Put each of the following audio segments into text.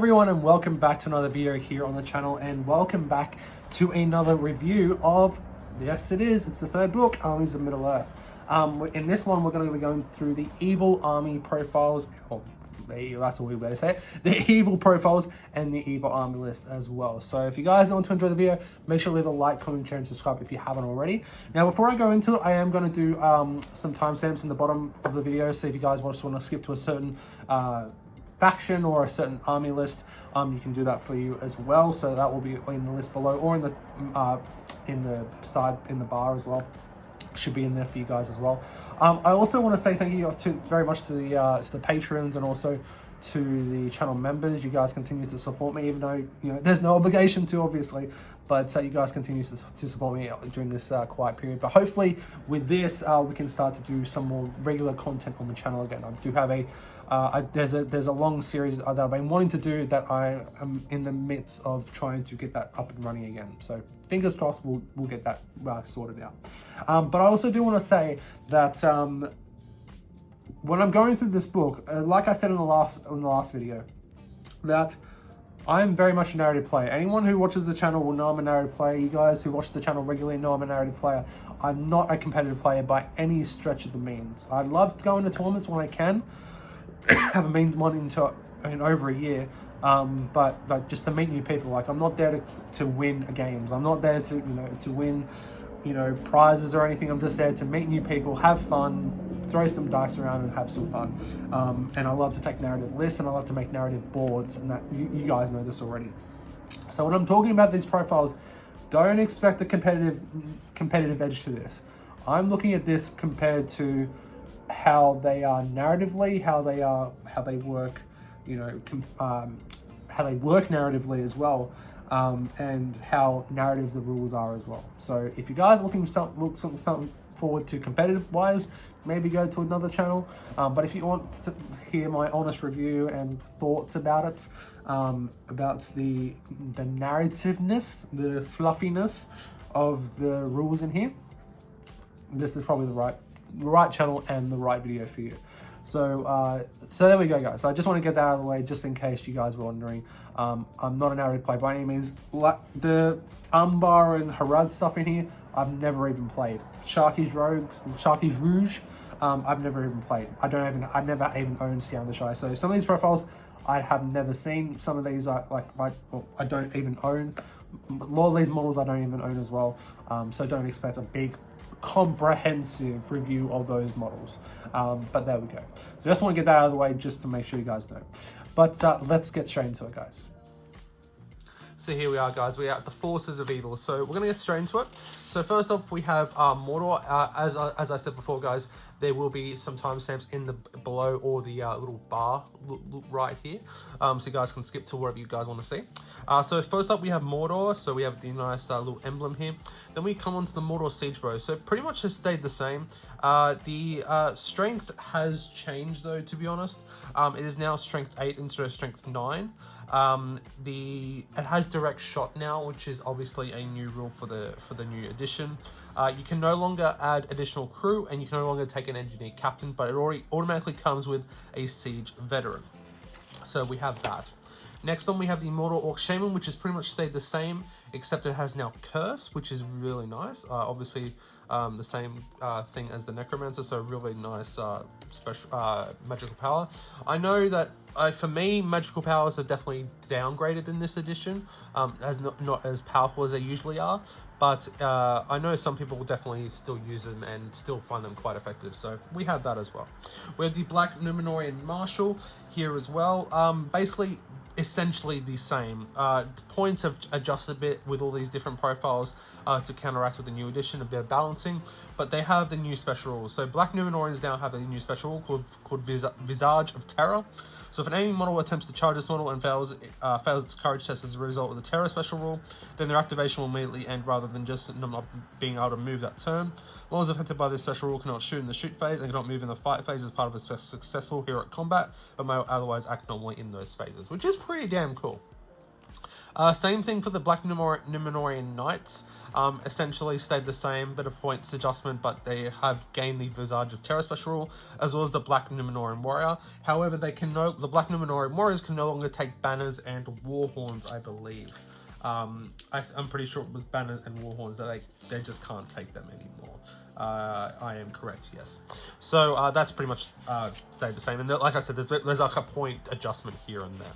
everyone, and welcome back to another video here on the channel, and welcome back to another review of, yes it is, it's the third book, Armies of Middle-earth. In this one we're going to be going through the evil army profiles, that's what we better say, the evil profiles and the evil army list as well. So if you guys want to enjoy the video, make sure to leave a like, comment, share and subscribe if you haven't already. Now before I go into it, I am going to do some timestamps in the bottom of the video, so if you guys just want to skip to a certain faction or a certain army list, you can do that for you as well. So that will be in the list below, or in the side in the bar as well. Should be in there for you guys as well. I also want to say thank you very much to the patrons and also to the channel members. You guys continue to support me, even though there's no obligation to, obviously, but you guys continue to support me during this quiet period. But hopefully with this we can start to do some more regular content on the channel again. I do have there's a long series that I've been wanting to do that I am in the midst of trying to get that up and running again. So fingers crossed we'll get that sorted out. But I also do want to say that when I'm going through this book, like I said in the last video, that I'm very much a narrative player. Anyone who watches the channel will know I'm a narrative player. You guys who watch the channel regularly know I'm a narrative player. I'm not a competitive player by any stretch of the means. I love going to tournaments when I can. Haven't been one in over a year. But like, just to meet new people. Like, I'm not there to win games. I'm not there to win prizes or anything. I'm just there to meet new people, have fun, throw some dice around and have some fun. And I love to take narrative lists, and I love to make narrative boards, and that you guys know this already. So when I'm talking about these profiles, don't expect a competitive edge to this. I'm looking at this compared to how they are narratively, how they work, how they work narratively as well, and how narrative the rules are as well. So if you guys are looking something forward to competitive wise, maybe go to another channel. But if you want to hear my honest review and thoughts about it, about the narrativeness, the fluffiness of the rules in here, this is probably the right channel and the right video for you. So there we go, guys. So I just want to get that out of the way, just in case you guys were wondering. I'm not a narrative player by any means. The Umbar and Harad stuff in here, I've never even played. Sharky's Rouge, I've never even played. I never even owned Scout the Shy. So some of these profiles I have never seen. Some of these I don't even own. A lot of these models I don't even own as well. So don't expect a big comprehensive review of those models, but there we go. So just want to get that out of the way just to make sure you guys know. But let's get straight into it, guys. So here we are, guys. We are at the Forces of Evil. So we're going to get straight into it. So first off, we have Mordor. As I said before, guys, there will be some timestamps in the below or the little bar right here. So you guys can skip to wherever you guys want to see. So first up, we have Mordor. So we have the nice little emblem here. Then we come on to the Mordor Siege Bow. So pretty much has stayed the same. The strength has changed, though, to be honest. It is now strength 8 instead of strength 9. It has direct shot now, which is obviously a new rule for the new edition. You can no longer add additional crew, and you can no longer take an engineer captain, but it already automatically comes with a siege veteran. So we have that. Next on, we have the Mordor Orc Shaman, which has pretty much stayed the same, except it has now Curse, which is really nice. Obviously, the same thing as the Necromancer, so really nice special magical power. I know that for me, magical powers are definitely downgraded in this edition, as not as powerful as they usually are. But I know some people will definitely still use them and still find them quite effective. So we have that as well. We have the Black Numenorean Marshal here as well. Basically, essentially the same. Points have adjusted a bit with all these different profiles to counteract with the new edition of their balancing, but they have the new special rules. So Black Numenoreans now have a new special rule called Visage of Terror. So if an enemy model attempts to charge this model and fails its courage test as a result of the Terror special rule, then their activation will immediately end rather than just not being able to move that turn. Models affected by this special rule cannot shoot in the shoot phase and cannot move in the fight phase as part of a successful heroic combat, but may otherwise act normally in those phases, which is pretty damn cool. Same thing for the Black Numenorean Knights. Essentially stayed the same, bit of points adjustment, but they have gained the Visage of Terror special rule, as well as the Black Numenorean Warrior. However, the Black Numenorean Warriors can no longer take banners and war horns, I believe. I'm pretty sure it was banners and war horns that they just can't take them anymore. I am correct, yes. So that's pretty much stayed the same. And like I said, there's like a point adjustment here and there.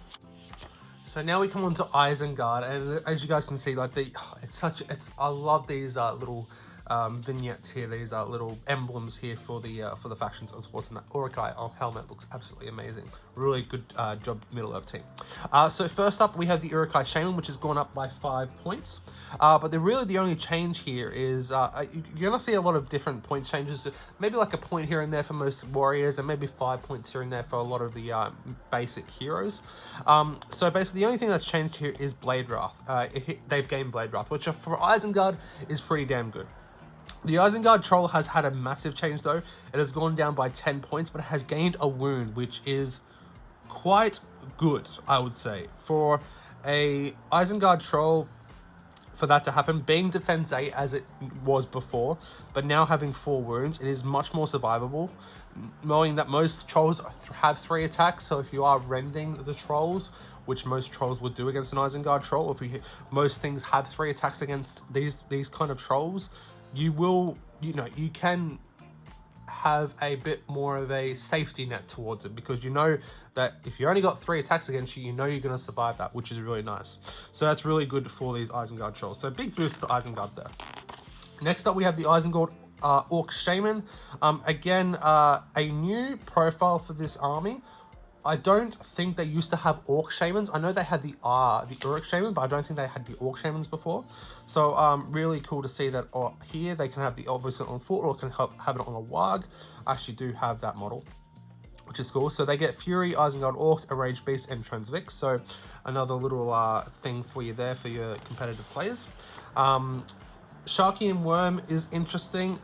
So now we come on to Isengard, and as you guys can see, like I love these little vignettes here, these little emblems here for the factions, as well as that Uruk-hai helmet looks absolutely amazing. Really good job, Middle-earth team. So first up, we have the Uruk-hai Shaman, which has gone up by 5 points. But the only change here is you're gonna see a lot of different point changes. Maybe like a point here and there for most warriors, and maybe 5 points here and there for a lot of the basic heroes. So basically, the only thing that's changed here is Blade Wrath. They've gained Blade Wrath, which for Isengard is pretty damn good. The Isengard Troll has had a massive change though. It has gone down by 10 points, but it has gained a wound, which is quite good, I would say. For a Isengard Troll, for that to happen, being defense 8 as it was before, but now having 4 wounds, it is much more survivable. Knowing that most trolls have 3 attacks, so if you are rending the trolls, which most trolls would do against an Isengard Troll, most things have 3 attacks against these kind of trolls, you can have a bit more of a safety net towards it, because you know that if you only got 3 attacks against you, you know you're going to survive that, which is really nice. So that's really good for these Isengard Trolls. So big boost to Isengard there. Next up, we have the Isengard Orc Shaman. Again, a new profile for this army. I don't think they used to have Orc Shamans. I know they had the Uruk Shaman, but I don't think they had the Orc Shamans before. So really cool to see that here they can have the obviously on foot, or can have it on a warg. I actually do have that model, which is cool. So they get Fury, Isengard Orcs, Enraged Beast, and Transfix. So another little thing for you there for your competitive players. Sharky and Worm is interesting.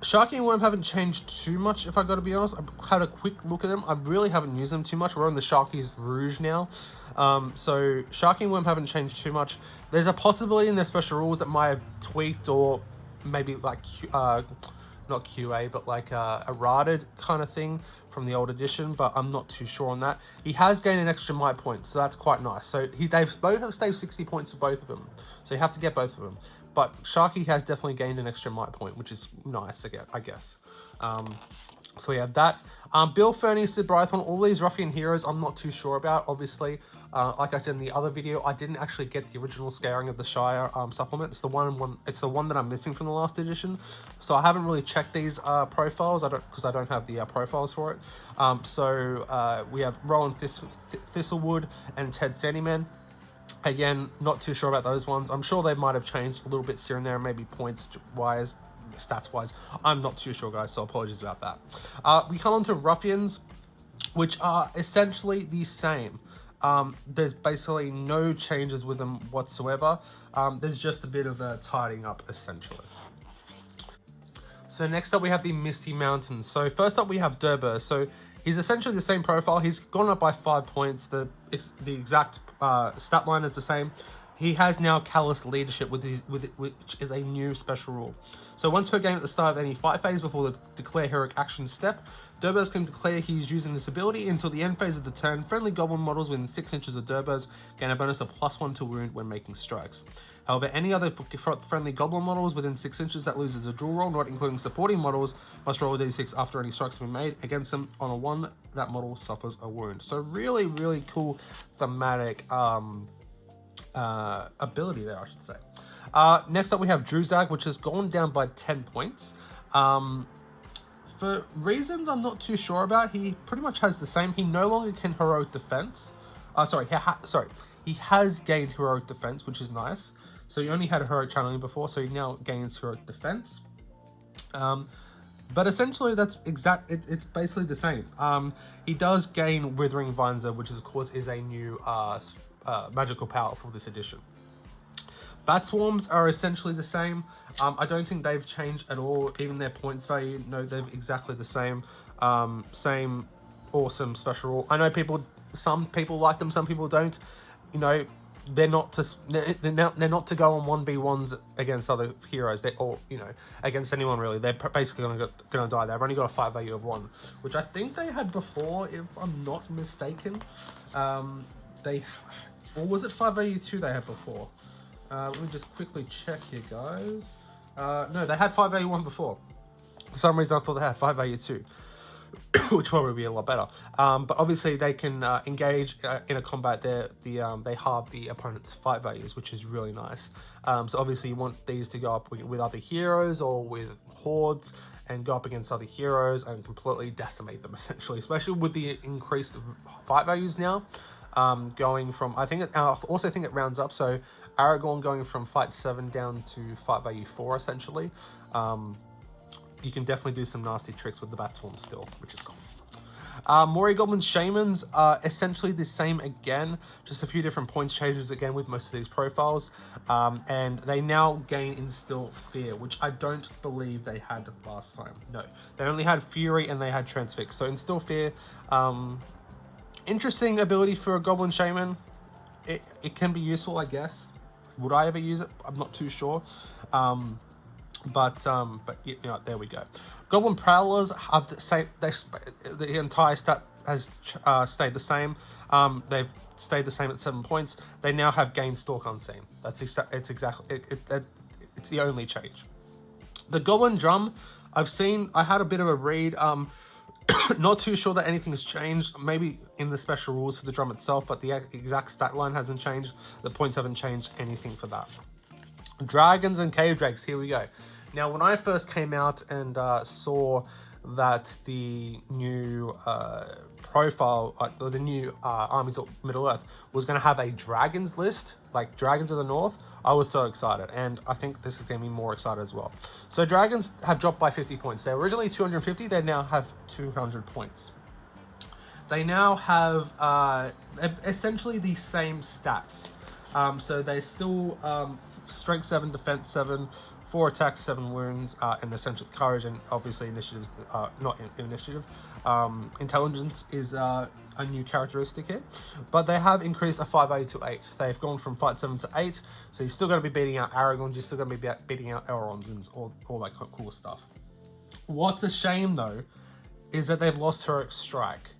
Sharky and Worm haven't changed too much, if I got to be honest. I've had a quick look at them. I really haven't used them too much. We're on the Sharky's Rouge now. So Sharky and Worm haven't changed too much. There's a possibility in their special rules that might have tweaked, or maybe like, not QA, but like errated kind of thing from the old edition, but I'm not too sure on that. He has gained an extra might point, so that's quite nice. So they've both have saved 60 points for both of them. So you have to get both of them. But Sharky has definitely gained an extra might point, which is nice, I guess. So we have that. Bill Fernie, Sid Brython, all these Ruffian heroes I'm not too sure about, obviously. Like I said in the other video, I didn't actually get the original Scaring of the Shire supplement. It's the one that I'm missing from the last edition. So I haven't really checked these profiles, because I don't have the profiles for it. So we have Rowan Thistlewood and Ted Sandyman. Again, not too sure about those ones. I'm sure they might have changed a little bit here and there, maybe points-wise, stats-wise. I'm not too sure, guys, so apologies about that. We come on to Ruffians, which are essentially the same. There's basically no changes with them whatsoever. There's just a bit of a tidying up, essentially. So next up, we have the Misty Mountains. So first up, we have Durber. So he's essentially the same profile. He's gone up by 5 points. The exact stat line is the same. He has now Callous Leadership, which is a new special rule. So once per game at the start of any fight phase before the Declare Heroic Action step, Durbers can declare he's using this ability until the end phase of the turn. Friendly goblin models within 6 inches of Durbers gain a bonus of +1 to wound when making strikes. However, any other friendly goblin models within 6 inches that loses a dual roll, not including supporting models, must roll a d6 after any strikes have been made against them. On a 1, that model suffers a wound. So really, really cool thematic ability there, I should say. Next up, we have Druzag, which has gone down by 10 points. For reasons I'm not too sure about, he pretty much has the same. He no longer can Heroic Defense. He has gained Heroic Defense, which is nice. So he only had a Heroic Channeling before, so he now gains Heroic Defense. But essentially, it's basically the same. He does gain Withering Vines, which of course is a new magical power for this edition. Bat Swarms are essentially the same. I don't think they've changed at all. Even their points value, no, they're exactly the same. Same awesome special rule. I know some people like them, some people don't. you know, they're not to go on 1v1s against other heroes. Or you know, against anyone really. They're basically gonna die. They've only got a fight value of 1, which I think they had before, if I'm not mistaken. Or was it 5 value 2 they had before? Let me just quickly check here, guys. No, they had 5 value 1 before. For some reason, I thought they had 5 value 2. Which probably be a lot better. But obviously they can engage in a combat. They halve the opponent's fight values, which is really nice. So obviously you want these to go up with other heroes or with hordes and go up against other heroes and completely decimate them, essentially, especially with the increased fight values now. Going from, I also think it rounds up, so Aragorn going from fight 7 down to fight value 4, essentially. You can definitely do some nasty tricks with the Bat Swarm still, which is cool. Mori Goblin Shamans are essentially the same again, just a few different points changes again with most of these profiles. And they now gain Instill Fear, which I don't believe they had last time. No, they only had Fury and they had Transfix. So Instill Fear, interesting ability for a Goblin Shaman. It can be useful, I guess. Would I ever use it? I'm not too sure. But you know, there we go. Goblin Prowlers have the entire stat has stayed the same. They've stayed the same at 7 points. They now have gained Stalk Unseen. It's the only change. The Goblin Drum, I had a bit of a read. Not too sure that anything has changed. Maybe in the special rules for the drum itself, but the exact stat line hasn't changed. The points haven't changed anything for that. Dragons and Cave Drakes, here we go. Now, when I first came out and saw that the new profile, the new Armies of Middle-earth was going to have a Dragons list, like Dragons of the North, I was so excited. And I think this is going to be more excited as well. So Dragons have dropped by 50 points. They were originally 250, they now have 200 points. They now have essentially the same stats. So they still strength 7, defense 7, 4 attacks, 7 wounds, and essential courage, and obviously initiatives. Not initiative. Intelligence is a new characteristic here, but they have increased a 5 value to 8. They've gone from fight 7 to 8, so you're still going to be beating out Aragorn. You're still going to be beating out Elrond and all that cool stuff. What's a shame though is that they've lost Heroic Strike.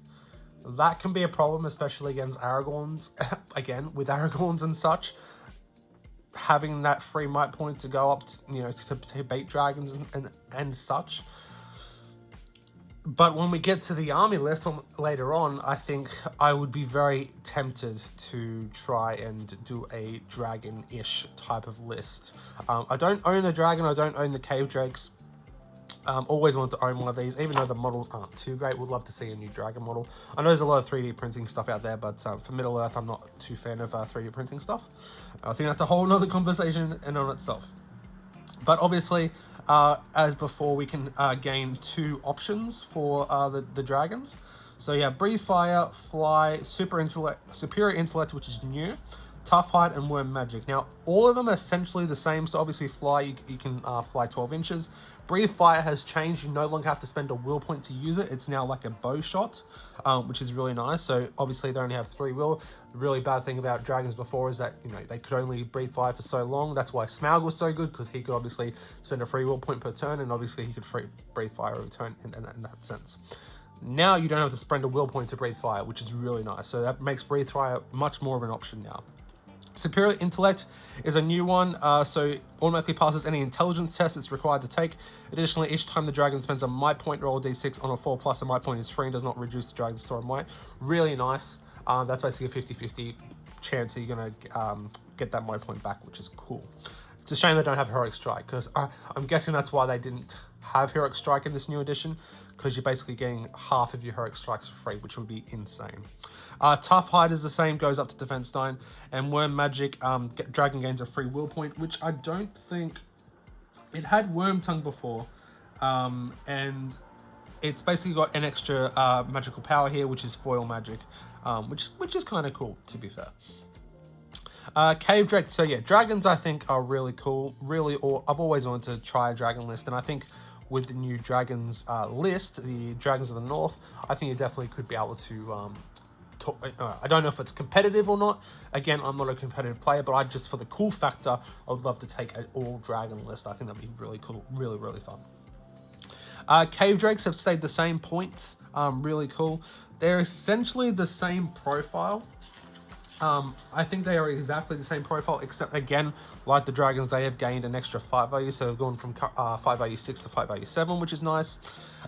That can be a problem, especially against Aragorns. Again, with Aragorns and such, having that free might point to go up, to beat dragons and such. But when we get to the army list later on, I think I would be very tempted to try and do a dragon-ish type of list. I don't own a dragon. I don't own the Cave Drakes. Always wanted to own one of these, even though the models aren't too great. Would love to see a new dragon model. I know there's a lot of 3D printing stuff out there, but for Middle-earth, I'm not too fan of 3D printing stuff. I think that's a whole nother conversation in on itself. But obviously, as before, we can gain 2 options for the dragons. So yeah, Breathe Fire, Fly, Superior Intellect, which is new, Tough Height, and Worm Magic. Now, all of them are essentially the same. So obviously, Fly, you can fly 12 inches. Breathe Fire has changed. You no longer have to spend a will point to use it. It's now like a bow shot, which is really nice. So obviously, they only have 3 will. The really bad thing about dragons before is that, they could only breathe fire for so long. That's why Smaug was so good, because he could obviously spend a free will point per turn, and obviously he could breathe fire every turn in that sense. Now you don't have to spend a will point to breathe fire, which is really nice. So that makes breathe fire much more of an option now. Superior Intellect is a new one, so automatically passes any intelligence test it's required to take. Additionally, each time the dragon spends a might point, roll a d6 on a 4+, the might point is free and does not reduce the dragon's store of might. Really nice. That's basically a 50-50 chance that you're going to get that might point back, which is cool. It's a shame they don't have Heroic Strike, because I'm guessing that's why they didn't have Heroic Strike in this new edition, because you're basically getting half of your Heroic Strikes for free, which would be insane. Tough Hide is the same, goes up to Defense 9, and Worm Magic, Dragon gains a free will point, which I don't think... It had Worm Tongue before, and it's basically got an extra magical power here, which is Foil Magic, which is kind of cool, to be fair. Cave Drake, so yeah, dragons I think are really cool. I've always wanted to try a dragon list, and I think with the new dragons list, the Dragons of the North, I think you definitely could be able to I don't know if it's competitive or not. Again, I'm not a competitive player, but just for the cool factor, I would love to take an all dragon list. I think that'd be really cool, really, really fun. Cave Drakes have stayed the same points. Really cool. They're essentially the same profile. I think they are exactly the same profile, except again, like the dragons, they have gained an extra fight value. So they've gone from fight value 6 to fight value 7, which is nice.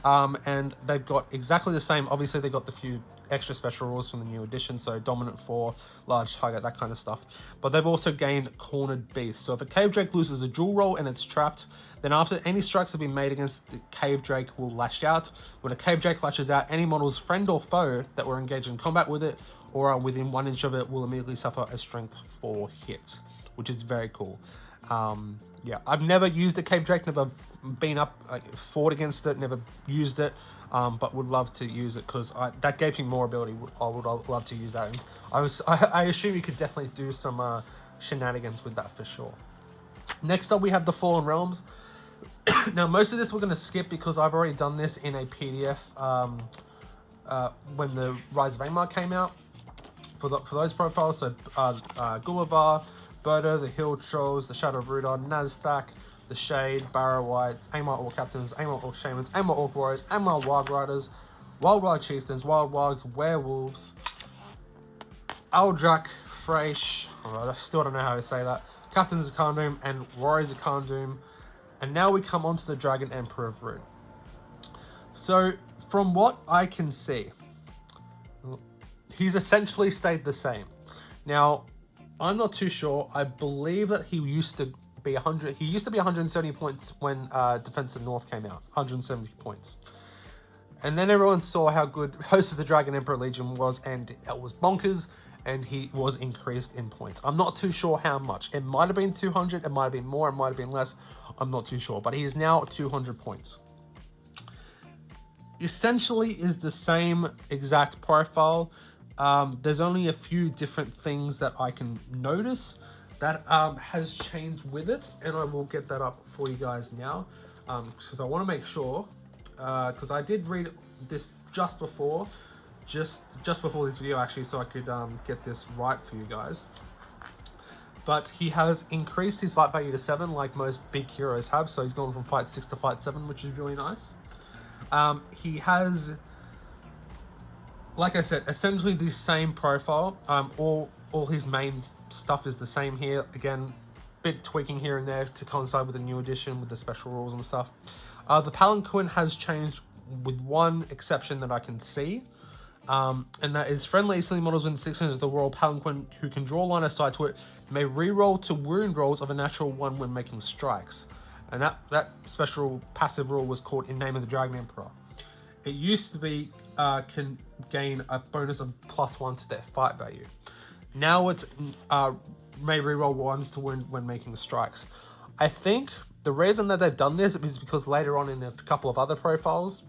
And they've got exactly the same. Obviously, they got the few extra special rules from the new edition. So dominant 4, large target, that kind of stuff. But they've also gained cornered beast. So if a Cave Drake loses a dual roll and it's trapped, then after any strikes have been made against the Cave Drake will lash out. When a Cave Drake lashes out, any model's friend or foe that were engaged in combat with it or are within 1 inch of it will immediately suffer a strength 4 hit, which is very cool. Yeah, I've never used a Cave Drake, never been up, fought against it, never used it, but would love to use it because that gave me more ability. I would love to use that. And I assume you could definitely do some shenanigans with that for sure. Next up, we have the Fallen Realms. Now, most of this we're going to skip because I've already done this in a PDF when the Rise of Angmar came out for those profiles. So Gullivar, Berta, the Hill Trolls, the Shadow of Rudon, Nazdak, the Shade, Barrow Whites, Angmar Orc Captains, Angmar Orc Shamans, Angmar Orc Warriors, Angmar Wild Riders, Wild Wild Chieftains, Wild Wilds, Werewolves, Aldrak, Freysh, I still don't know how to say that, Captains of Kharndoom, and Warriors of Kharndoom. And now we come on to the Dragon Emperor of Rune. So, from what I can see, he's essentially stayed the same. Now, I'm not too sure. I believe that he used to be 100. He used to be 170 points when Defense of North came out. 170 points. And then everyone saw how good Host of the Dragon Emperor Legion was, and it was bonkers, and he was increased in points. I'm not too sure how much. It might have been 200, it might have been more, it might have been less. I'm not too sure, but he is now 200 points. Essentially is the same exact profile. There's only a few different things that I can notice that has changed with it, and I will get that up for you guys now, because I want to make sure, because I did read this just before this video actually, so I could get this right for you guys. But he has increased his fight value to 7, like most big heroes have, so he's gone from fight 6 to fight 7, which is really nice. He has, like I said, essentially the same profile. All his main stuff is the same here. Again, bit tweaking here and there to coincide with the new edition with the special rules and stuff. The Palanquin has changed with one exception that I can see. And that is friendly Easterling models within 6 inches of the Royal Palanquin who can draw line of sight to it may reroll to wound rolls of a natural 1 when making strikes. And that special passive rule was called In Name of the Dragon Emperor. It used to be can gain a bonus of +1 to their fight value. Now it's may reroll 1s to wound when making strikes. I think the reason that they've done this is because later on in a couple of other profiles,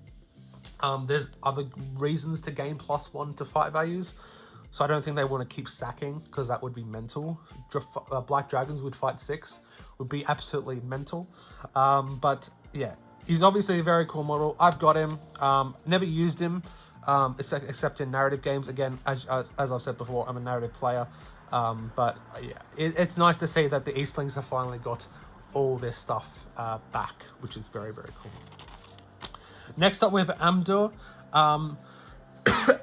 there's other reasons to gain +1 to fight values. So I don't think they want to keep sacking, because that would be mental. Black Dragons would fight 6, would be absolutely mental. But yeah, he's obviously a very cool model. I've got him. Never used him, except in narrative games. Again, as I've said before, I'm a narrative player. But yeah, it's nice to see that the Eastlings have finally got all this stuff back, which is very, very cool. Next up, we have Amdur.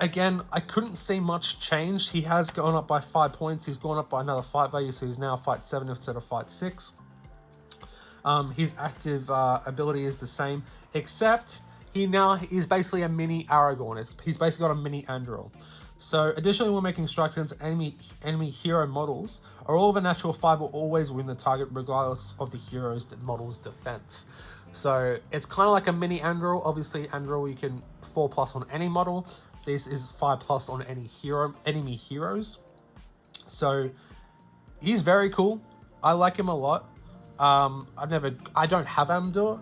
Again, I couldn't see much change. He has gone up by 5 points. He's gone up by another fight value, so he's now fight 7 instead of fight 6. His active ability is the same, except he now is basically a mini Aragorn. He's basically got a mini Anduril. So additionally, when making strikes against enemy hero models, a roll of a natural 5 will always win the target regardless of the hero's model's defense. So it's kind of like a mini Anduril. Obviously, Anduril you can 4+ on any model. This is 5+ on any enemy heroes. So he's very cool. I like him a lot. I don't have Amdur.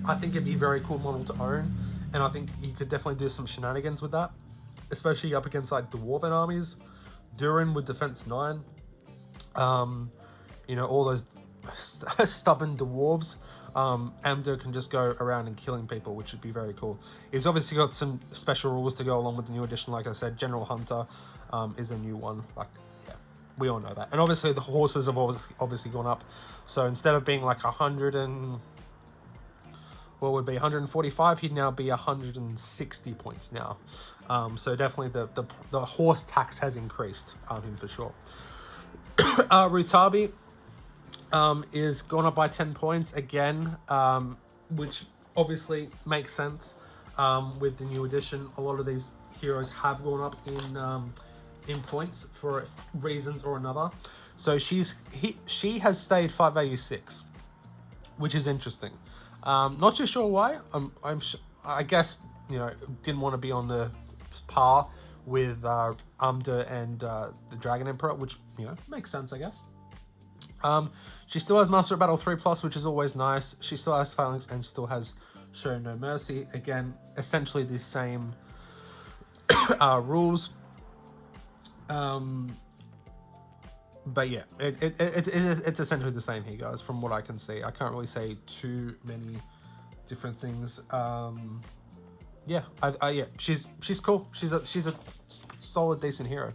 I think it'd be a very cool model to own, and I think you could definitely do some shenanigans with that, especially up against like Dwarven armies, Durin with defense 9. You know, all those stubborn dwarves. Amdo can just go around and killing people, which would be very cool. He's obviously got some special rules to go along with the new edition. Like I said, General Hunter is a new one. Like, yeah, we all know that. And obviously the horses have obviously gone up. So instead of being like 145, he'd now be 160 points now. So definitely the horse tax has increased him for sure. Rutabi is gone up by 10 points again, which obviously makes sense with the new edition. A lot of these heroes have gone up in points for reasons or another. So she has stayed 5 value 6, which is interesting. Not too sure why. I guess, you know, didn't want to be on the par with Umda and the Dragon Emperor, which, you know, makes sense, I guess. She still has Master of Battle 3+, which is always nice. She still has Phalanx and still has Show No Mercy. Again, essentially the same rules. But yeah, it's essentially the same here, guys, from what I can see. I can't really say too many different things. Yeah, yeah, she's cool. She's a solid, decent hero.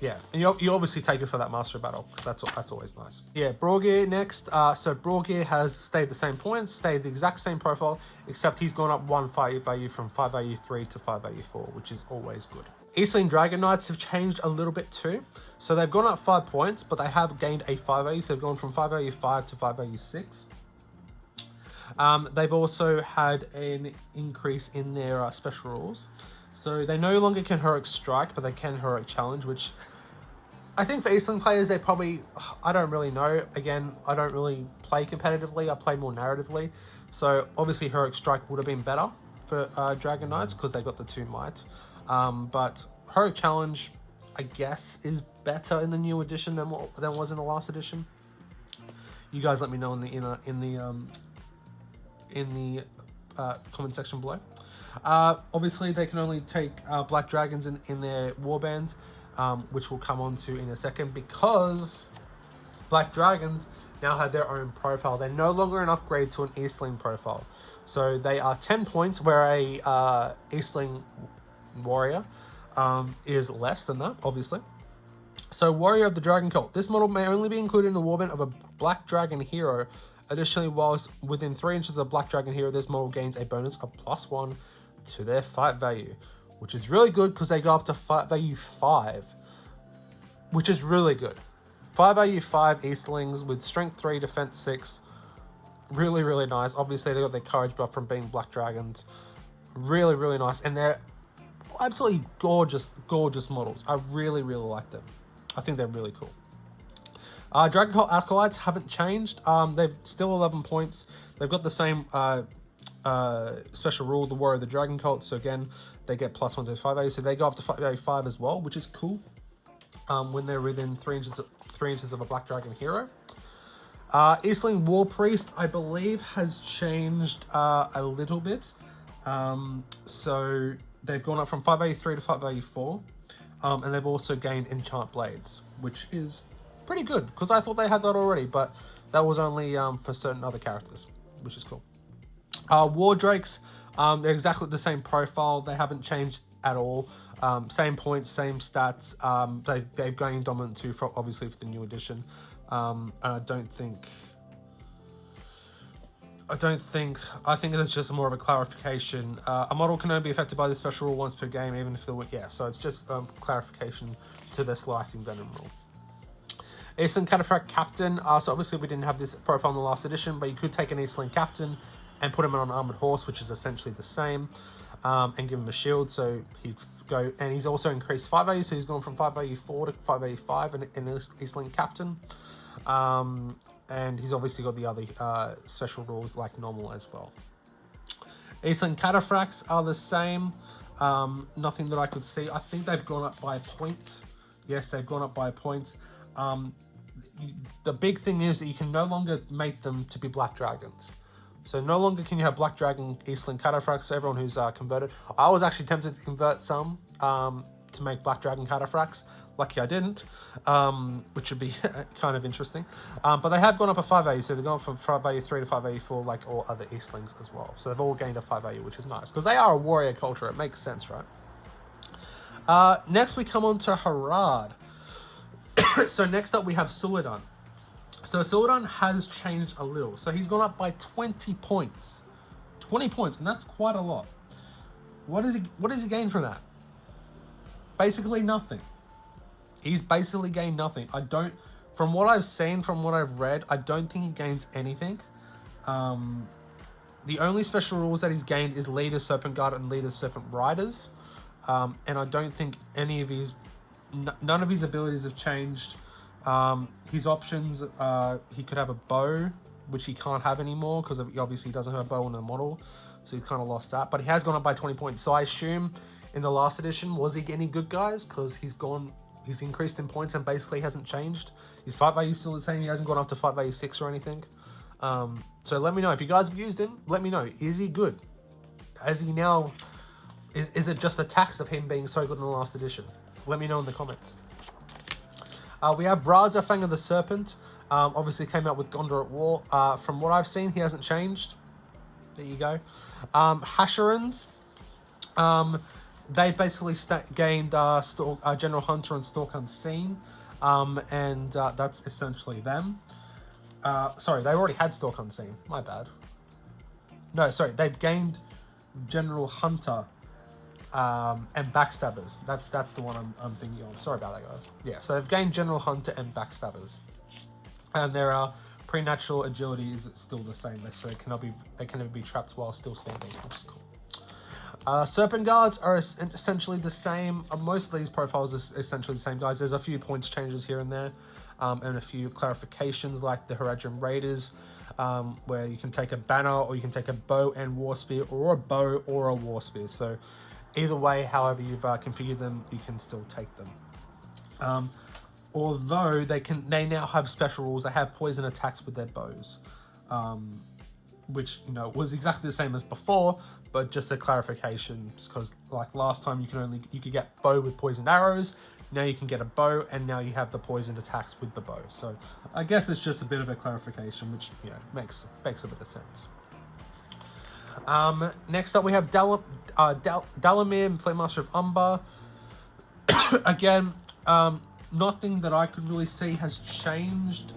Yeah, and you obviously take her for that Master of Battle, because that's always nice. Yeah, Borgir next. So Borgir has stayed the same points, stayed the exact same profile, except he's gone up 1 value from 5 value 3 to 5 value 4, which is always good. Eastling Dragon Knights have changed a little bit too. So they've gone up 5 points, but they have gained a 5 value. So they've gone from 5 value 5 to 5 value 6. They've also had an increase in their special rules. So they no longer can Heroic Strike, but they can Heroic Challenge, which I think for Eastling players, they probably, I don't really know. Again, I don't really play competitively. I play more narratively. So obviously Heroic Strike would have been better for Dragon Knights because they got the 2 might. But Heroic Challenge, I guess, is better in the new edition than was in the last edition. You guys let me know in the comment section below. Obviously, they can only take black dragons in their warbands, which we'll come on to in a second, because black dragons now have their own profile. They're no longer an upgrade to an Eastling profile. So they are 10 points, where a Eastling warrior is less than that, obviously. So Warrior of the Dragon Cult. This model may only be included in the warband of a black dragon hero. Additionally, whilst within 3 inches of black dragon hero, this model gains a bonus of +1 to their fight value, which is really good because they go up to fight value 5, which is really good. 5 value 5 Eastlings with strength 3, defense 6. Really, really nice. Obviously, they got their courage buff from being black dragons. Really, really nice. And they're absolutely gorgeous, gorgeous models. I really, really like them. I think they're really cool. Dragon Cult Acolytes haven't changed. They've still 11 points. They've got the same special rule, the Warrior of the Dragon Cult. So again, they get +1 to 5 value. So they go up to 5 value 5 as well, which is cool. When they're within 3 inches of a black dragon hero. Eastling War Priest, I believe, has changed a little bit. So they've gone up from 5 value 3 to 5 value 4. And they've also gained Enchant Blades, which is pretty good, because I thought they had that already, but that was only for certain other characters, which is cool. War Drakes, they're exactly the same profile. They haven't changed at all. Same points, same stats. They've gained Dominant 2, obviously, for the new edition. And I think it's just more of a clarification. A model can only be affected by the special rule once per game, even if so it's just clarification to the Slicing Venom rule. Eastling Cataphract Captain. So obviously we didn't have this profile in the last edition, but you could take an Eastling Captain and put him on an armored horse, which is essentially the same, and give him a shield. So he'd go, and he's also increased 5 value, so he's gone from 5 value 4 to 5 value 5 in Eastling Captain. And he's obviously got the other special rules like normal as well. Eastling Cataphracts are the same. Nothing that I could see. I think they've gone up by a point. Yes, they've gone up by a point. The big thing is that you can no longer make them to be black dragons. So no longer can you have black dragon Eastling Cataphracts. Everyone who's converted. I was actually tempted to convert some to make black dragon Cataphracts, Lucky I didn't, which would be kind of interesting. But they have gone up a 5 value, so they've gone from 5 value 3 to 5 value 4, like all other Eastlings as well. So they've all gained a 5 value, which is nice, because they are a warrior culture. It makes sense, right? Next we come on to Harad. So next up we have Suladan. So Suladan has changed a little. So he's gone up by 20 points. 20 points, and that's quite a lot. What does he gain from that? Basically nothing. He's basically gained nothing. From what I've seen, from what I've read, I don't think he gains anything. The only special rules that he's gained is Leader Serpent Guard and Leader Serpent Riders. And I don't think none of his abilities have changed. His options, he could have a bow, which he can't have anymore because he obviously doesn't have a bow in the model. So he's kind of lost that. But he has gone up by 20 points. So I assume in the last edition, was he any good, guys? Because he's increased in points and basically hasn't changed. His 5 value is still the same. He hasn't gone up to 5 value 6 or anything. So let me know. If you guys have used him, let me know. Is he good? Has he now... Is it just a tax of him being so good in the last edition? Let me know in the comments. We have Raza, Fang of the Serpent. Obviously came out with Gondor at War. From what I've seen, he hasn't changed. There you go. Hasharans. They basically gained General Hunter and Stalk Unseen. And that's essentially them. Sorry, they already had Stalk Unseen. My bad. No, sorry. They've gained General Hunter and Backstabbers. That's the one I'm thinking of. Sorry about that, guys. Yeah, so they've gained General Hunter and Backstabbers. And their preternatural agility is still the same. So they can never be trapped while still standing, which is cool. Serpent Guards are essentially the same. Most of these profiles are essentially the same, guys. There's a few points changes here and there, and a few clarifications, like the Haradrim Raiders, where you can take a banner, or you can take a bow and war spear, or a bow or a war spear. So either way, however you've configured them, you can still take them. Although they now have special rules. They have poison attacks with their bows, which was exactly the same as before, but just a clarification, because like last time you could get bow with poisoned arrows. Now you can get a bow, and now you have the poisoned attacks with the bow. So I guess it's just a bit of a clarification, which makes a bit of sense. Next up we have Dalamir, Flaymaster of Umbar. Again, nothing that I could really see has changed.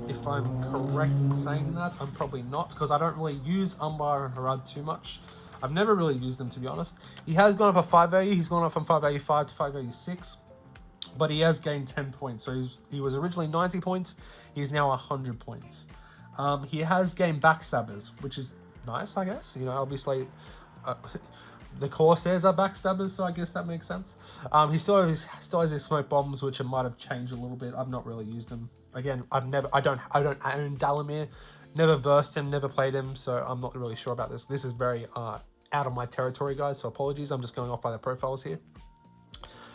If I'm correct in saying that, I'm probably not, because I don't really use Umbar and Harad too much. I've never really used them, to be honest. He has gone up a 5 value. He's gone up from 5 value 5 to 5 value 6. But he has gained 10 points. So he was originally 90 points. He's now 100 points. He has gained Backstabbers, which is nice, I guess. Obviously... the Corsairs are Backstabbers, so I guess that makes sense. He still has his smoke bombs, which might have changed a little bit. I've not really used them. Again, I don't own Dalamir. Never versed him, never played him, so I'm not really sure about this. This is very out of my territory, guys, so apologies. I'm just going off by the profiles here.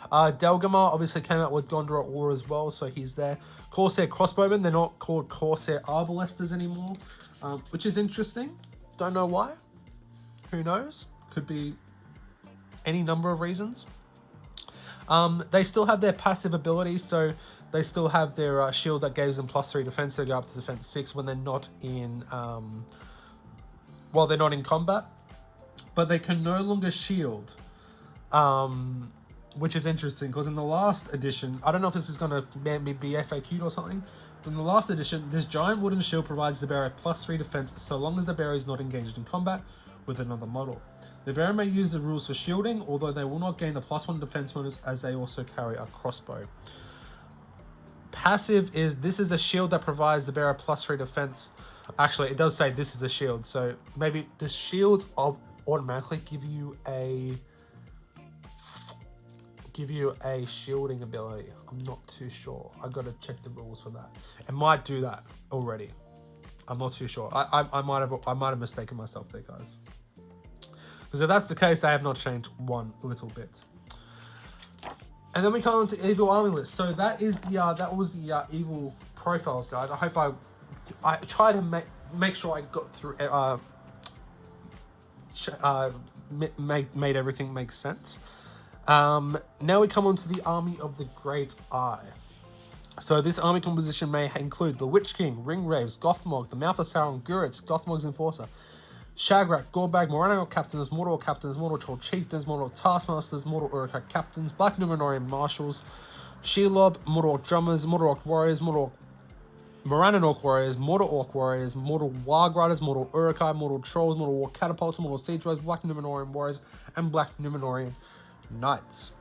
Delgamar obviously came out with Gondor at War as well, so he's there. Corsair Crossbowmen, they're not called Corsair Arbalesters anymore, which is interesting. Don't know why. Who knows? Could be any number of reasons. They still have their passive ability, so they still have their shield that gives them +3 defense. They go up to defense 6 when they're not in they're not in combat, but they can no longer shield, which is interesting, because in the last edition, I don't know if this is going to be FAQ'd or something, but in the last edition, this giant wooden shield provides the bearer +3 defense so long as the bearer is not engaged in combat with another model. The bearer may use the rules for shielding, although they will not gain the +1 defense bonus, as they also carry a crossbow. Passive this is a shield that provides the bearer +3 defense. Actually, it does say this is a shield, so maybe the shields automatically give you a shielding ability. I'm not too sure. I got to check the rules for that. It might do that already. I'm not too sure. I might have mistaken myself there, guys. Because if that's the case, they have not changed one little bit. And then we come on to Evil Army List. So that was the evil profiles, guys. I hope I tried to make sure I got through made everything make sense. Now we come on to the Army of the Great Eye. So this army composition may include the Witch King, Ringwraiths, Gothmog, the Mouth of Sauron, Guritz, Gothmog's Enforcer, Shagrak, Gorbag, Moranor Captains, Mordor Troll Chieftains, Mordor Taskmasters, Mordor Uruk Captains, Black Númenórean Marshals, Shelob, Mordor Drummers, Mordor Orc Warriors, Morannon Orc Warriors, Mordor Orc Warriors, Mordor Warg Riders, Mordor Uruk-hai, Mordor Trolls, Mordor War Catapults, Mordor Siege Riders, Black Númenórean Warriors, and Black Númenórean Knights.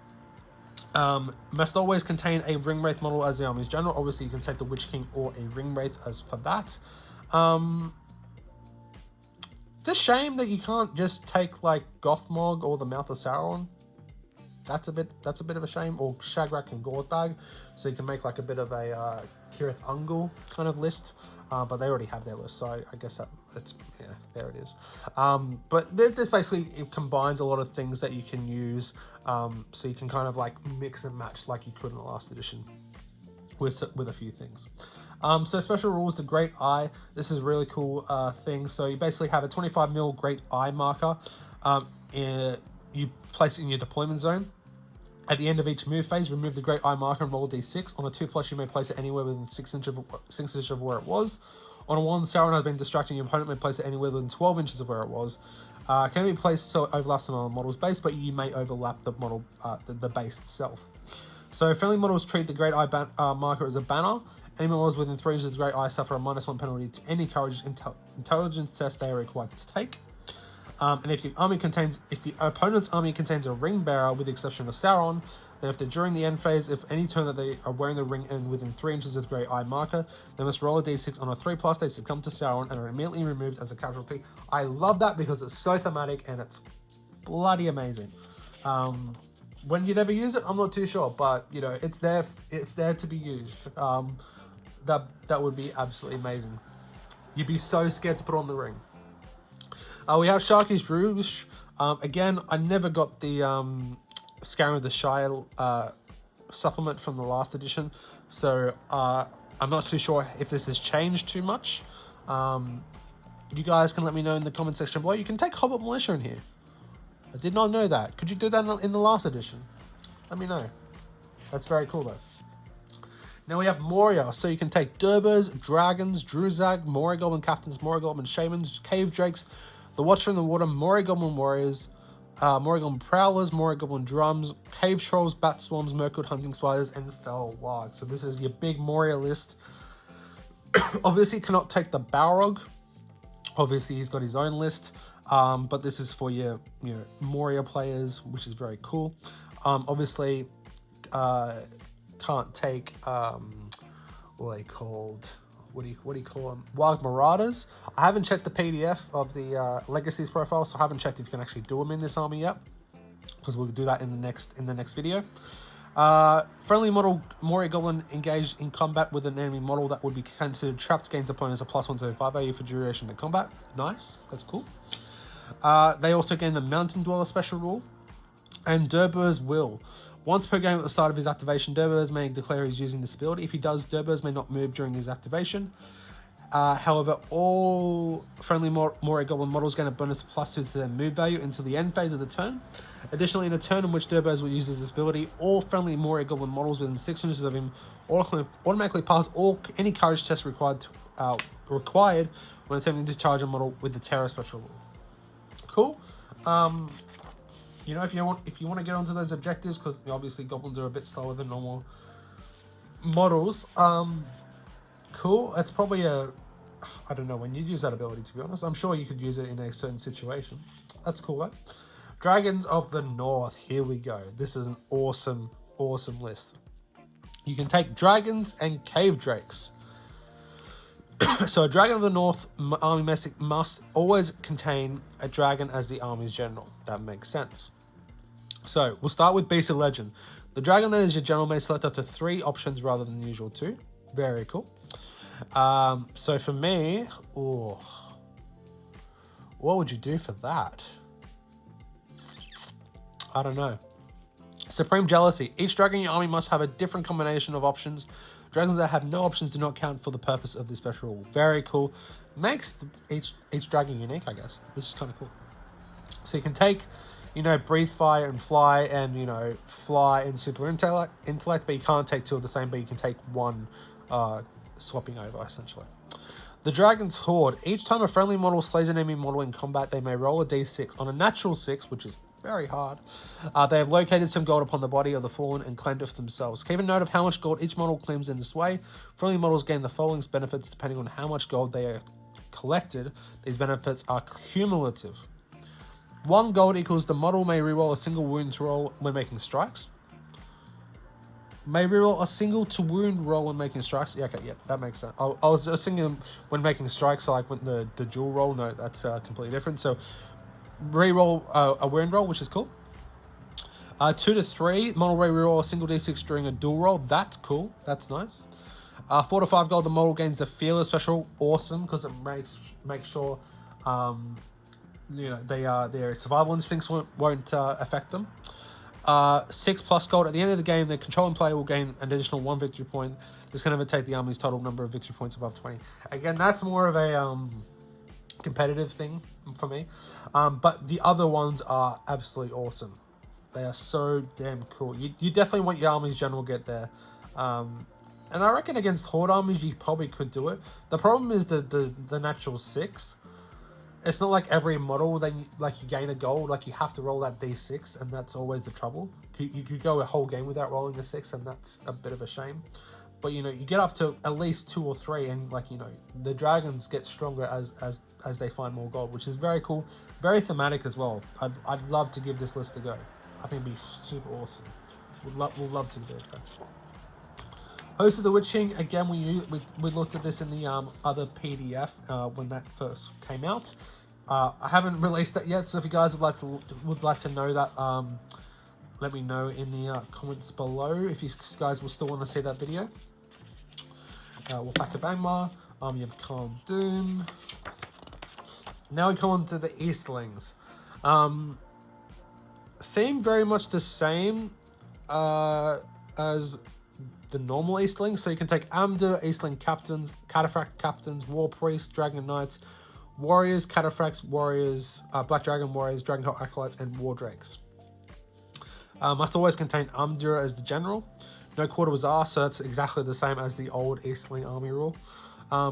Must always contain a Ringwraith model as the army's general. Obviously, you can take the Witch King or a Ringwraith as for that. It's a shame that you can't just take like Gothmog or the Mouth of Sauron. That's a bit of a shame. Or Shagrak and Gorbag, so you can make like a bit of a Kirith Ungol kind of list. But they already have their list, so I guess that's there it is. But this basically, it combines a lot of things that you can use, so you can kind of like mix and match like you could in the last edition with a few things. So special rules, the Great Eye. This is a really cool thing. So you basically have a 25mm Great Eye marker. You place it in your deployment zone. At the end of each move phase, remove the Great Eye marker and roll a d6. On a 2+, you may place it anywhere within 6 inches of where it was. On a 1, Sauron has been distracting your opponent, may place it anywhere within 12 inches of where it was. Can be placed so it overlaps on a model's base, but you may overlap the model, the base itself. So friendly models treat the Great Eye marker as a banner. Any models within 3 inches of the Great Eye suffer a -1 penalty to any courage intelligence test they are required to take. And if the opponent's army contains a ring bearer, with the exception of Sauron, then during the end phase, if any turn that they are wearing the ring and within 3 inches of the Great Eye marker, they must roll a d6. On a 3+, they succumb to Sauron and are immediately removed as a casualty. I love that because it's so thematic and it's bloody amazing. When you never use it, I'm not too sure, but you know, it's there to be used. That would be absolutely amazing. You'd be so scared to put on the ring. We have Sharky's Rouge. Again, I never got the Scaring of the Shire supplement from the last edition, so I'm not too sure if this has changed too much. You guys can let me know in the comment section below. You can take Hobbit Militia in here. I did not know that. Could you do that in the last edition? Let me know. That's very cool though. Now we have Moria, so you can take Durbers, Dragons, Druzag, Moria Goblin Captains, Moria Goblin Shamans, Cave Drakes, the Watcher in the Water, Moria Goblin Warriors, Moria Goblin Prowlers, Moria Goblin Drums, Cave Trolls, Bat Swarms, Mirkwood Hunting Spiders, and Fell Wargs. So this is your big Moria list. Obviously, you cannot take the Balrog. Obviously, he's got his own list. But this is for your Moria players, which is very cool. Obviously, can't take what are they called? What do you call them? Wild Marauders. I haven't checked the PDF of the Legacies profile, so I haven't checked if you can actually do them in this army yet, because we'll do that in the next video. Friendly model Moria Goblin engaged in combat with an enemy model that would be considered trapped gains opponents a +1 to 5 value for duration of combat. Nice, that's cool. They also gain the Mountain Dweller special rule, and Durbur's Will. Once per game at the start of his activation, Durburs may declare he's using this ability. If he does, Durburs may not move during his activation. However, all friendly Moria Goblin models gain a bonus +2 to their move value until the end phase of the turn. Additionally, in a turn in which Durburs will use this ability, all friendly Moria Goblin models within 6 inches of him automatically pass any courage test required when attempting to charge a model with the Terror special rule. Cool. You know, if you want to get onto those objectives, because obviously goblins are a bit slower than normal models. Cool. It's probably I don't know when you'd use that ability, to be honest. I'm sure you could use it in a certain situation. That's cool, though. Dragons of the North. Here we go. This is an awesome list. You can take dragons and cave drakes. So a Dragon of the North army must always contain a dragon as the army's general. That makes sense. So we'll start with Beast of Legend. The dragon that is your general may select up to 3 options rather than the usual 2. Very cool. So for me, what would you do for that? I don't know. Supreme Jealousy. Each dragon in your army must have a different combination of options. Dragons that have no options do not count for the purpose of this special rule. Very cool. Makes each dragon unique, I guess, which is kind of cool. So you can take you know, breathe fire and fly, and, you know, fly and super intellect, but you can't take two of the same, but you can take one, swapping over, essentially. The Dragon's Horde. Each time a friendly model slays an enemy model in combat, they may roll a d6. On a natural 6, which is very hard, they have located some gold upon the body of the fallen and claimed it for themselves. Keep a note of how much gold each model claims in this way. Friendly models gain the following benefits depending on how much gold they are collected. These benefits are cumulative. 1 gold equals the model may reroll a single wound roll when making strikes. May reroll a single to wound roll when making strikes. Yeah, okay, yeah, that makes sense. I was thinking when making strikes, so like when the dual roll. No, that's completely different. So reroll a wound roll, which is cool. 2 to 3, model may reroll a single d6 during a dual roll. That's cool. That's nice. 4 to 5 gold, the model gains the Fearless special. Awesome, because it makes sure you know their survival instincts won't affect them. 6 plus gold. At the end of the game, the controlling player will gain an additional 1 victory point. This can overtake the army's total number of victory points above 20. Again, that's more of a competitive thing for me. But the other ones are absolutely awesome. They are so damn cool. You definitely want your army's general get there. And I reckon against Horde armies, you probably could do it. The problem is the natural 6. It's not like every model then you gain a gold. Like, you have to roll that d6, and that's always the trouble. You could go a whole game without rolling a 6, and that's a bit of a shame. But, you know, you get up to at least 2 or 3, and, like, you know, the dragons get stronger as they find more gold, which is very cool, very thematic as well. I'd love to give this list a go. I think it'd be super awesome. We'd love to do it. Host of the Witch King, again, we looked at this in the other PDF when that first came out. I haven't released that yet, so if you guys would like to know that, let me know in the comments below if you guys will still want to see that video. Wapaka Bangma, Army of Khan Doom. Now we come on to the Eastlings. Seem very much the same as the normal Eastlings. So you can take Amdur, Eastling Captains, Cataphract Captains, War Priests, Dragon Knights, Warriors, Cataphracts, Warriors, Black Dragon Warriors, Dragon Cult Acolytes, and War Drakes. Must always contain Amdur as the general. No quarter was asked, so that's exactly the same as the old Eastling army rule.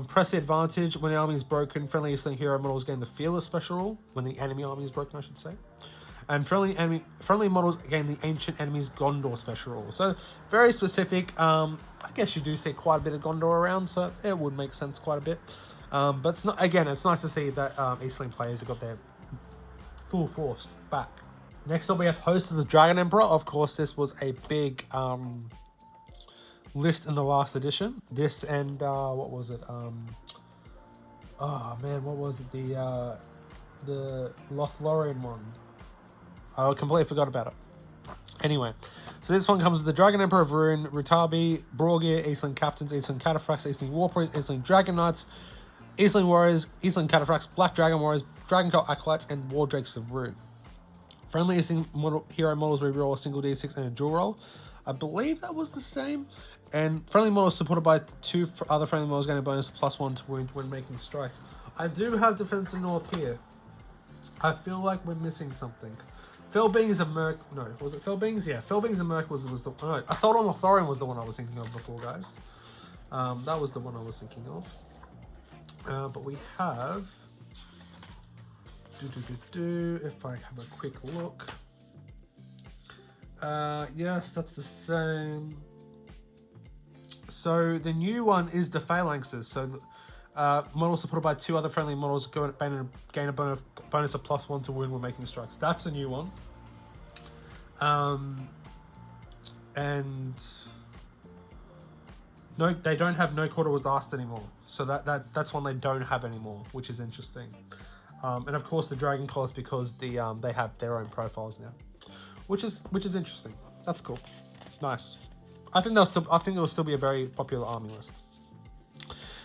Press the advantage. When the army is broken, friendly Eastling hero models gain the Fearless special rule. When the enemy army is broken, I should say. And friendly models gain the Ancient Enemies Gondor special rule. So, very specific. I guess you do see quite a bit of Gondor around, so it would make sense quite a bit. But it's not. Again, it's nice to see that Eastling players have got their full force back. Next up, we have Host of the Dragon Emperor. Of course, this was a big list in the last edition. This and what was it? Oh man, what was it? The Lothlorien one. I completely forgot about it. Anyway, so this one comes with the Dragon Emperor of Ruin, Rutabi, Borgir, Eastling Captains, Eastling Cataphracts, Eastling War Priests, Eastling Dragon Knights, Eastling Warriors, Eastling Cataphracts, Black Dragon Warriors, Dragon Cult Acolytes, and War Drakes of Ruin. Friendly Eastling hero models reroll a single d6 and a dual roll. I believe that was the same. And friendly models supported by 2 other friendly models gain a bonus +1 to wound when making strikes. I do have Defense of North here. I feel like we're missing something. Felbings and Merc... No, was it Felbings? Yeah, Felbings and Merc was the... No, Assault on Lothlorien was the one I was thinking of before, guys. That was the one I was thinking of. But we have... If I have a quick look. Yes, that's the same. So the new one is the Phalanxes. So models supported by 2 other friendly models gain a bonus of +1 to wound when making strikes. That's a new one. And no, they don't have no quarter was asked anymore. So that's one they don't have anymore, which is interesting. And of course the Dragon Collars, because they have their own profiles now, which is interesting. That's cool, nice. I think it'll still be a very popular army list.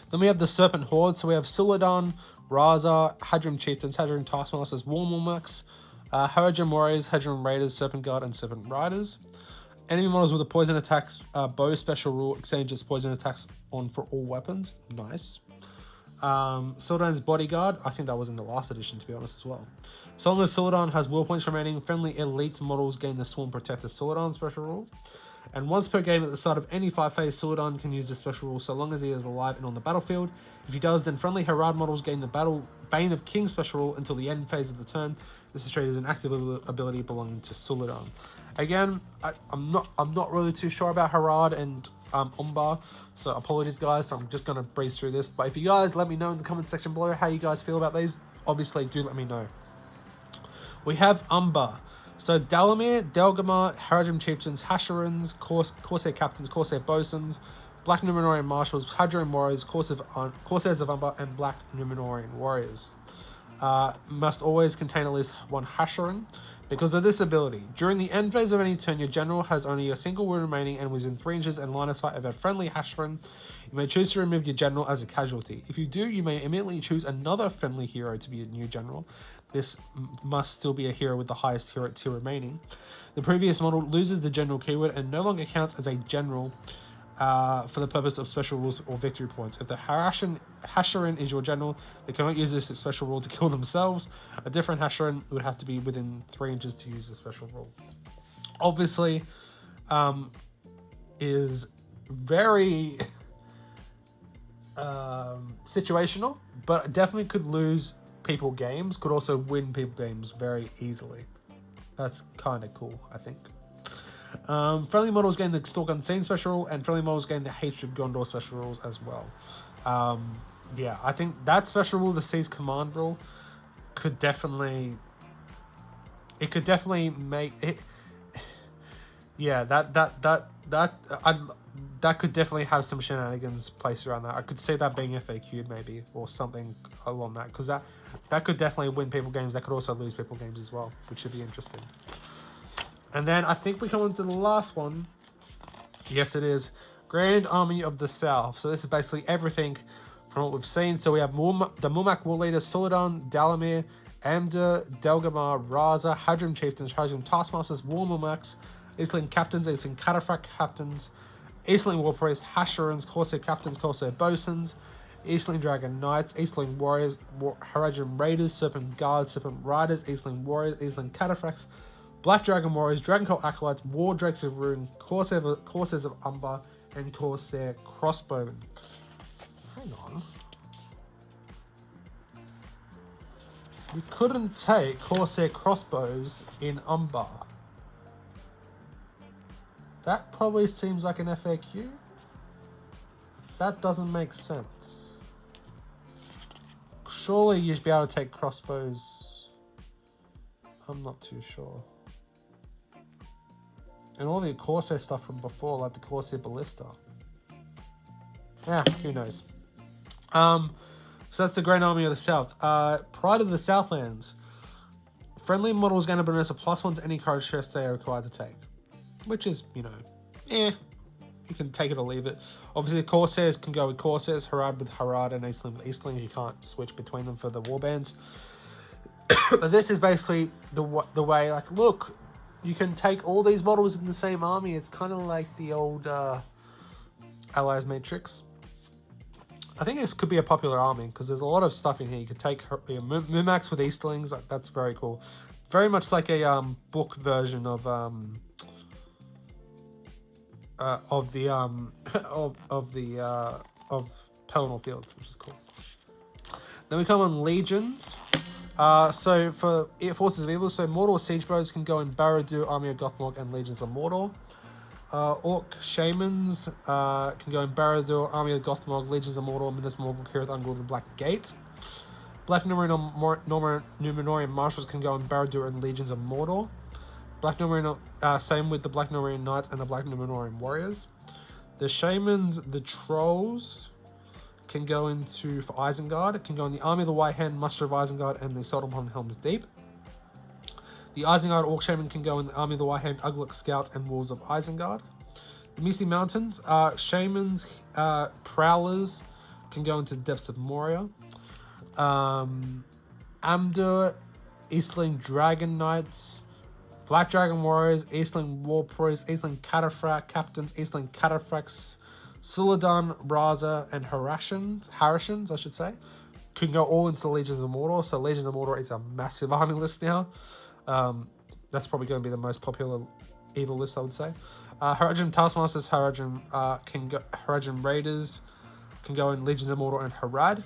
Then we have the Serpent Horde. So we have Suladan, Raza, Hadrim Chieftains, Hadrim Taskmasters, Warmulmux, Haradrim Warriors, Hadrim Raiders, Serpent Guard, and Serpent Riders. Enemy models with a poison attacks bow special rule exchanges poison attacks on for all weapons. Nice. Sildan's Bodyguard, I think that was in the last edition, to be honest, as well. So long as Sildan has will points remaining, friendly elite models gain the Swarm Protector Sildan special rule. And once per game at the start of any 5-phase, Sildan can use this special rule so long as he is alive and on the battlefield. If he does, then friendly Harad models gain the Bane of King special rule until the end phase of the turn. This is treated as an active ability belonging to Sildan. Again, I'm not really too sure about Harad and Umbar, so apologies guys, I'm just going to breeze through this. But if you guys let me know in the comment section below how you guys feel about these, obviously do let me know. We have Umbar. So Dalamir, Delgamar, Haradrim Chieftains, Hasharans, Corsair Captains, Corsair Bosuns, Black Numenorian Marshals, Hadron Warriors, Corsairs of Umbar, and Black Numenorian Warriors. Must always contain at least one Hasharan. Because of this ability, during the end phase of any turn, your general has only a single wound remaining and within 3 inches and line of sight of a friendly Hasharan. You may choose to remove your general as a casualty. If you do, you may immediately choose another friendly hero to be your new general. This must still be a hero with the highest hero tier remaining. The previous model loses the general keyword and no longer counts as a general for the purpose of special rules or victory points. If the Hasharan is your general, they cannot use this special rule to kill themselves. A different Hasharan would have to be within 3 inches to use the special rule. Obviously, is very situational, but definitely could lose people games, could also win people games very easily. That's kind of cool, I think. Friendly models gain the Stalk Unseen special rule, and friendly models gain the Hatred Gondor special rules as well. Yeah, I think that special rule, the Seas Command rule, could definitely make it. Yeah, that could definitely have some shenanigans placed around that. I could see that being FAQ'd maybe, or something along that, because that could definitely win people games. That could also lose people games as well, which should be interesting. And then I think we come on to the last one. Yes, it is. Grand Army of the South. So this is basically everything from what we've seen. So we have the Murmak War Leaders, Suladan, Dalamir, Amda, Delgamar, Raza, Hadrim Chieftains, Hadrim Taskmasters, War Murmaks, Eastling Captains, Eastling Cataphracts Captains, Eastling War Priests, Hasharans, Corsair Captains, Corsair Bosuns, Eastling Dragon Knights, Eastling Warriors, Haradrim Raiders, Serpent Guards, Serpent Riders, Eastling Warriors, Eastling Cataphracts, Black Dragon Warriors, Dragon Cult Acolytes, War Drakes of Rune, Corsairs of Umbar, and Corsair Crossbowmen. Hang on. We couldn't take Corsair Crossbows in Umbar. That probably seems like an FAQ. That doesn't make sense. Surely you'd be able to take crossbows. I'm not too sure. And all the Corsair stuff from before, like the Corsair Ballista. Yeah, who knows. So that's the Grand Army of the South. Pride of the Southlands. Friendly models gain a bonus of +1 to any courage chest they are required to take. Which is, you know, you can take it or leave it. Obviously, Corsairs can go with Corsairs, Harad with Harad, and Eastling with Eastling. You can't switch between them for the warbands. But this is basically the way, like, look, you can take all these models in the same army. It's kind of like the old Allies Matrix. I think this could be a popular army because there's a lot of stuff in here. You could take Murmaks with Eastlings. Like, that's very cool. Very much like a book version of Pelennor Fields, which is cool. Then we come on Legions. So for Forces of Evil, so Mordor Siege Bros can go in Barad-dûr, Army of Gothmog, and Legions of Mordor. Orc Shamans can go in Barad-dûr, Army of Gothmog, Legions of Mordor, Minas Morgul, Kirith Ungol, and Black Gate. Black Numenorian Marshals can go in Barad-dûr and Legions of Mordor. Black Numenorian, same with the Black Numenorian Knights and the Black Numenorian Warriors. The Shamans, the Trolls, can go into, for Isengard, it can go in the Army of the White Hand, Muster of Isengard, and the Assault upon Helm's Deep. The Isengard Orc Shaman can go in the Army of the White Hand, Ugluk Scouts, and Wolves of Isengard. The Misty Mountains, Shamans, Prowlers can go into the Depths of Moria. Amdur, Eastling Dragon Knights, Black Dragon Warriors, Eastling War Priests, Eastling Cataphract Captains, Eastling Cataphracts, Suladan, Braza, and Harashans, I should say, can go all into the Legions of Mordor. So Legions of Mordor is a massive army list now. That's probably going to be the most popular evil list, I would say. Haradrim Taskmasters, Haradrim Raiders can go in Legions of Mordor and Harad.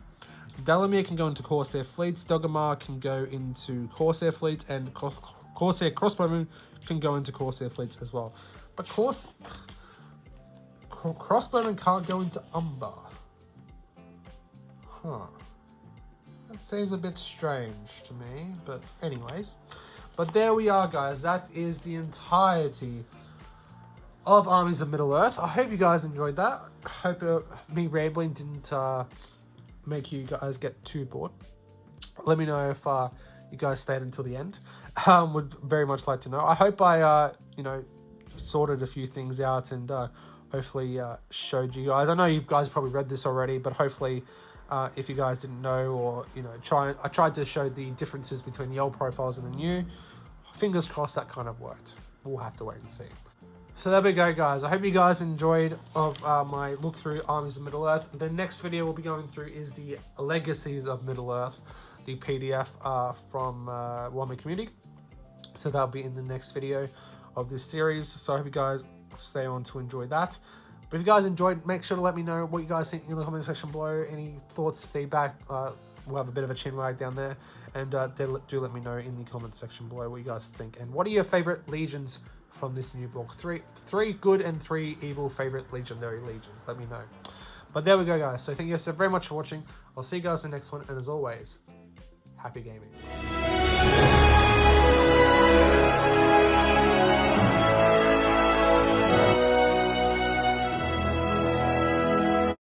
Dalamir can go into Corsair fleets. Dogomar can go into Corsair fleets, and Corsair Crossbowmen can go into Corsair fleets as well. But Crossbowmen can't go into Umbar. Huh. That seems a bit strange to me, but anyways. But there we are, guys. That is the entirety of Armies of Middle-earth. I hope you guys enjoyed that. I hope me rambling didn't make you guys get too bored. Let me know if you guys stayed until the end. Would very much like to know. I hope I sorted a few things out and hopefully showed you guys. I know you guys probably read this already, but hopefully if you guys didn't know, or I tried to show the differences between the old profiles and the new. Fingers crossed that kind of worked. We'll have to wait and see. So there we go, guys. I hope you guys enjoyed of my look through Armies of Middle-earth. The next video we'll be going through is the Legacies of Middle-earth, the PDF from Warhammer Community. So that'll be in the next video of this series. So I hope you guys stay on to enjoy that. But if you guys enjoyed, make sure to let me know what you guys think in the comment section below. Any thoughts, feedback, we'll have a bit of a chin wag down there. And do let me know in the comment section below what you guys think. And what are your favorite legions from this new book? Three good and 3 evil favorite legendary legions. Let me know. But there we go, guys. So thank you guys so very much for watching. I'll see you guys in the next one. And as always, happy gaming.